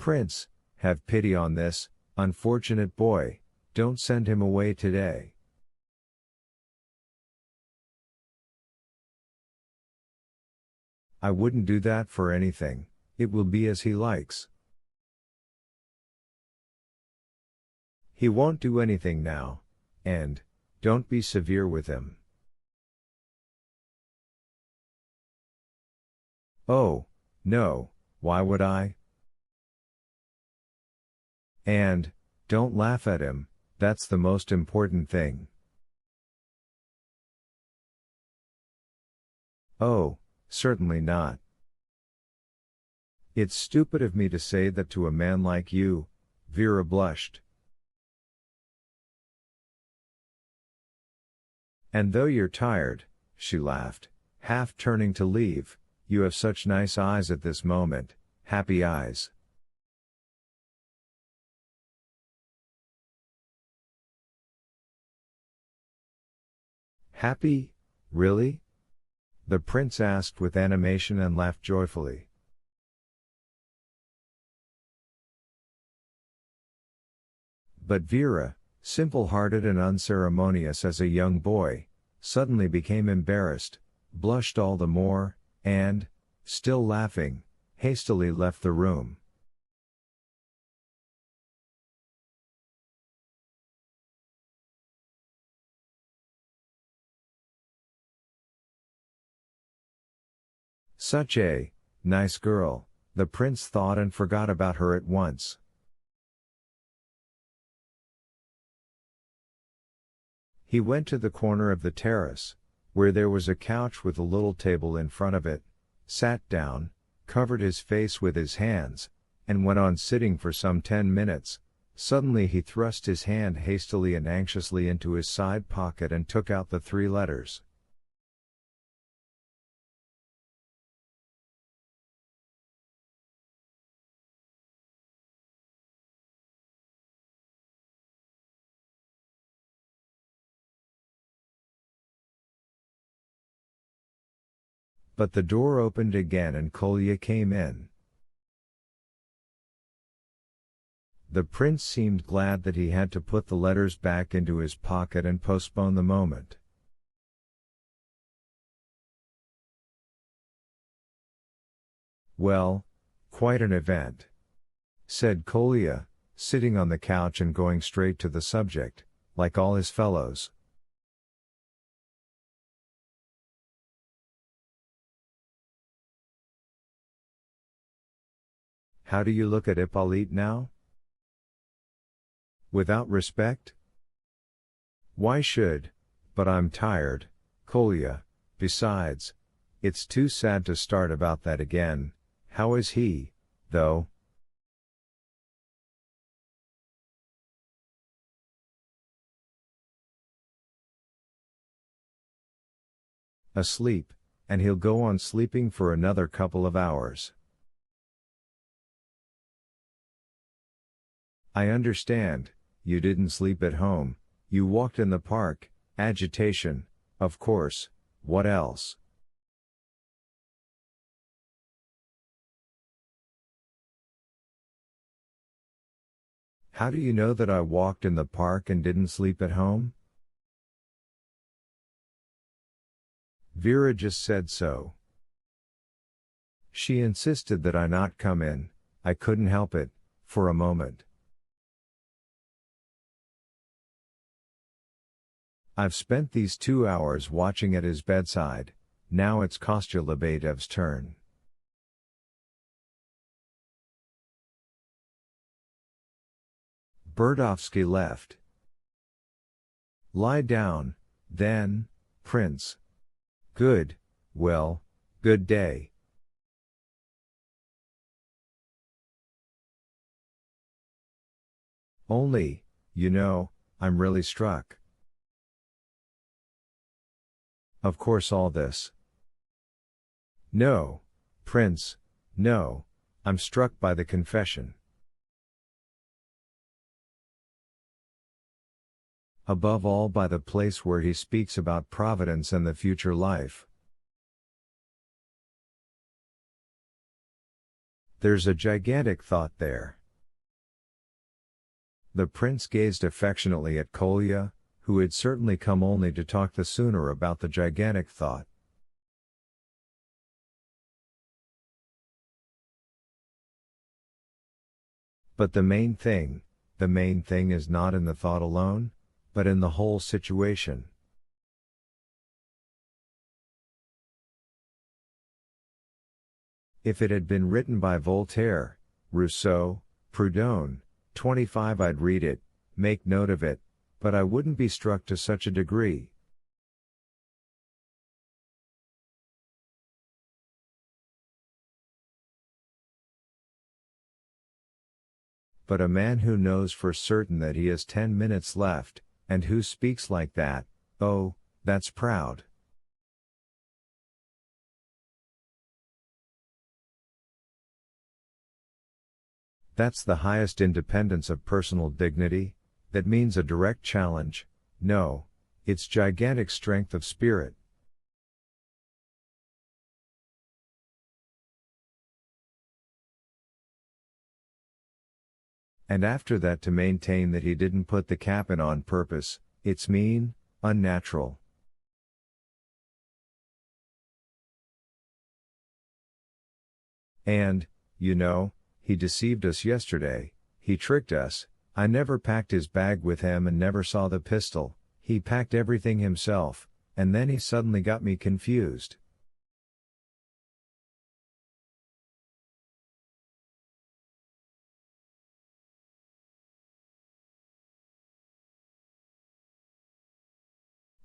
Prince, have pity on this unfortunate boy, don't send him away today. I wouldn't do that for anything, it will be as he likes. He won't do anything now, and, don't be severe with him. Oh, no, why would I? And, don't laugh at him, that's the most important thing. Oh, certainly not. It's stupid of me to say that to a man like you, Vera blushed. And though you're tired, she laughed, half turning to leave, you have such nice eyes at this moment, happy eyes. Happy, really? The prince asked with animation and laughed joyfully. But Vera, simple-hearted and unceremonious as a young boy, suddenly became embarrassed, blushed all the more, and, still laughing, hastily left the room. Such a nice girl, the prince thought and forgot about her at once. He went to the corner of the terrace, where there was a couch with a little table in front of it, sat down, covered his face with his hands, and went on sitting for some 10 minutes. Suddenly he thrust his hand hastily and anxiously into his side pocket and took out the 3 letters. But the door opened again and Kolya came in. The prince seemed glad that he had to put the letters back into his pocket and postpone the moment. Well, quite an event, said Kolya, sitting on the couch and going straight to the subject, like all his fellows. How do you look at Hippolyte now? Without respect? Why should, but I'm tired, Kolya, besides, it's too sad to start about that again. How is he, though? Asleep, and he'll go on sleeping for another couple of hours. I understand, you didn't sleep at home, you walked in the park, agitation, of course, what else? How do you know that I walked in the park and didn't sleep at home? Vera just said so. She insisted that I not come in, I couldn't help it, for a moment. I've spent these 2 hours watching at his bedside, now it's Kostya Lebedev's turn. Burdovsky left. Lie down, then, prince. Good, well, good day. Only, you know, I'm really struck. Of course all this. No, prince, no, I'm struck by the confession. Above all by the place where he speaks about providence and the future life. There's a gigantic thought there. The prince gazed affectionately at Kolya, who had certainly come only to talk the sooner about the gigantic thought. But the main thing is not in the thought alone, but in the whole situation. If it had been written by Voltaire, Rousseau, Proudhon, 25, I'd read it, make note of it, but I wouldn't be struck to such a degree. But a man who knows for certain that he has 10 minutes left, and who speaks like that, oh, that's proud. That's the highest independence of personal dignity, that means a direct challenge, no, it's gigantic strength of spirit. And after that to maintain that he didn't put the cap in on purpose, it's mean, unnatural. And, you know, he deceived us yesterday, he tricked us. I never packed his bag with him and never saw the pistol, he packed everything himself, and then he suddenly got me confused.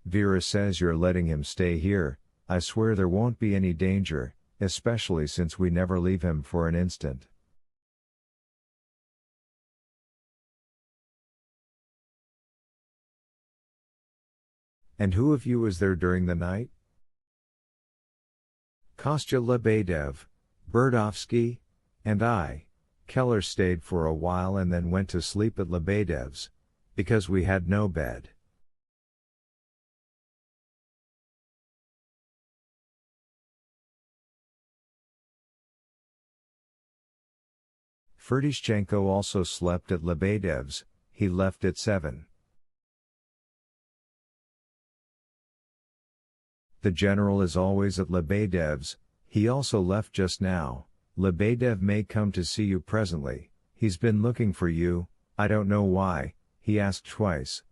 Vera says you're letting him stay here. I swear there won't be any danger, especially since we never leave him for an instant. And who of you was there during the night? Kostya Lebedev, Burdovsky, and I. Keller stayed for a while and then went to sleep at Lebedev's, because we had no bed. Ferdishchenko also slept at Lebedev's, he left at 7. The general is always at Lebedev's, he also left just now. Lebedev may come to see you presently, he's been looking for you, I don't know why, he asked twice.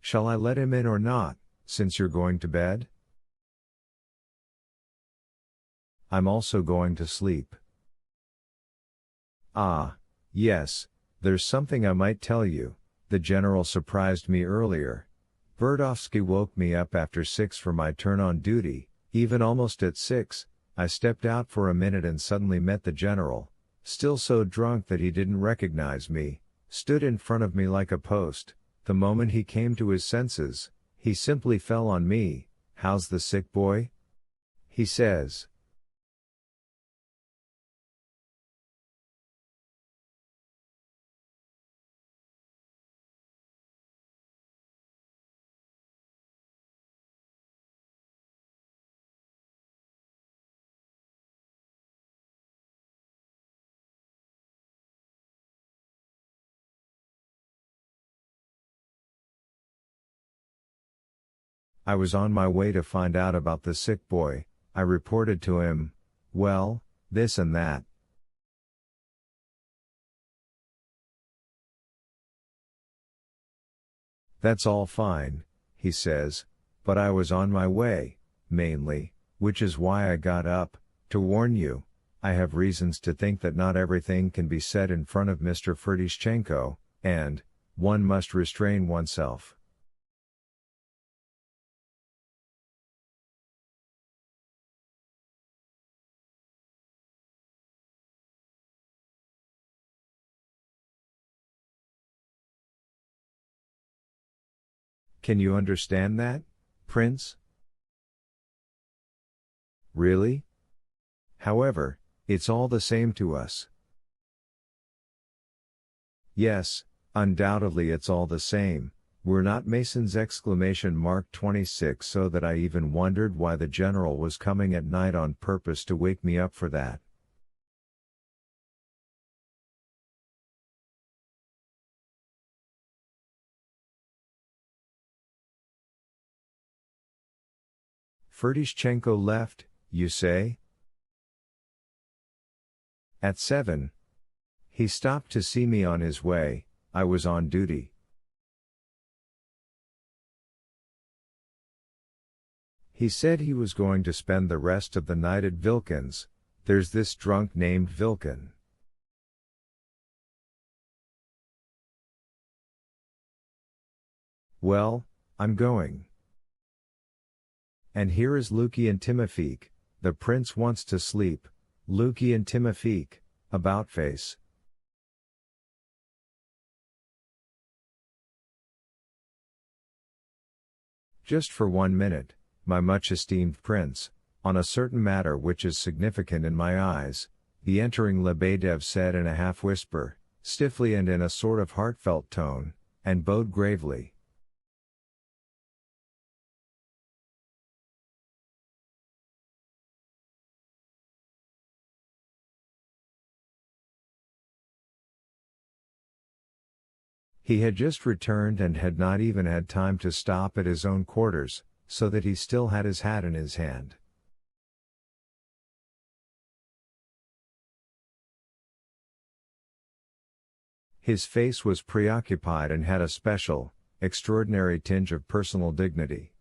Shall I let him in or not, since you're going to bed? I'm also going to sleep. Ah, yes, there's something I might tell you, the general surprised me earlier. Burdovsky woke me up after 6 for my turn on duty, even almost at 6, I stepped out for a minute and suddenly met the general, still so drunk that he didn't recognize me, stood in front of me like a post. The moment he came to his senses, he simply fell on me. How's the sick boy? He says. I was on my way to find out about the sick boy, I reported to him, well, this and that. That's all fine, he says, but I was on my way, mainly, which is why I got up, to warn you. I have reasons to think that not everything can be said in front of Mr. Ferdishchenko, and, one must restrain oneself. Can you understand that, Prince? Really? However, it's all the same to us. Yes, Undoubtedly it's all the same, we're not Masons! 26, so that I even wondered why the general was coming at night on purpose to wake me up for that. Ferdyshchenko left, you say? At 7. He stopped to see me on his way, I was on duty. He said he was going to spend the rest of the night at Vilkin's. There's this drunk named Vilkin. Well, I'm going. And here is Luki and Timofeek, the prince wants to sleep, Luki and Timofeek, about face. Just for 1 minute, my much esteemed prince, on a certain matter which is significant in my eyes, the entering Lebedev said in a half-whisper, stiffly and in a sort of heartfelt tone, and bowed gravely. He had just returned and had not even had time to stop at his own quarters, so that he still had his hat in his hand. His face was preoccupied and had a special, extraordinary tinge of personal dignity.